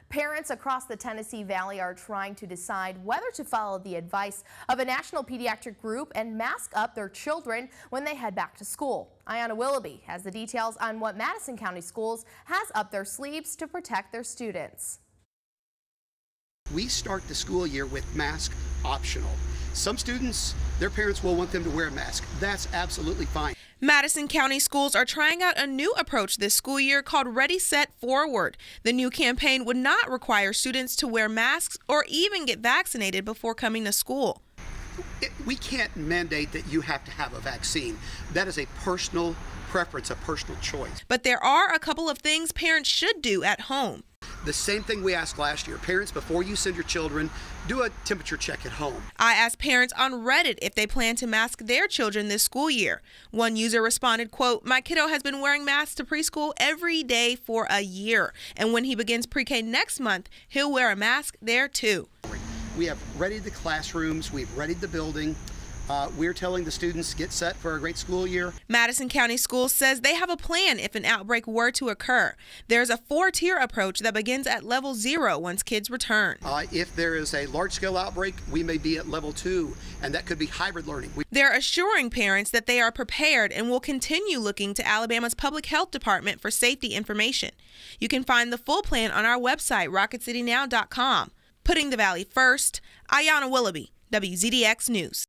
Parents across the Tennessee Valley are trying to decide whether to follow the advice of a national pediatric group and mask up their children when they head back to school. Ayanna Willoughby has the details on what Madison County Schools has up their sleeves to protect their students. We start the school year with mask optional. Some students, their parents will want them to wear a mask. That's absolutely fine. Madison County Schools are trying out a new approach this school year called Ready, Set, Forward. The new campaign would not require students to wear masks or even get vaccinated before coming to school. We can't mandate that you have to have a vaccine. That is a personal preference, a personal choice. But there are a couple of things parents should do at home. The same thing we asked last year. Parents, before you send your children, do a temperature check at home. I asked parents on Reddit if they plan to mask their children this school year. One user responded, quote, "My kiddo has been wearing masks to preschool every day for a year. And when he begins pre-K next month, he'll wear a mask there too." We have readied the classrooms. We've readied the building. We're telling the students, get set for a great school year. Madison County Schools says they have a plan if an outbreak were to occur. There's a 4-tier approach that begins at level 0 once kids return. If there is a large-scale outbreak, we may be at level 2, and that could be hybrid learning. They're assuring parents that they are prepared and will continue looking to Alabama's Public Health Department for safety information. You can find the full plan on our website, rocketcitynow.com. Putting the Valley first, Ayanna Willoughby, WZDX News.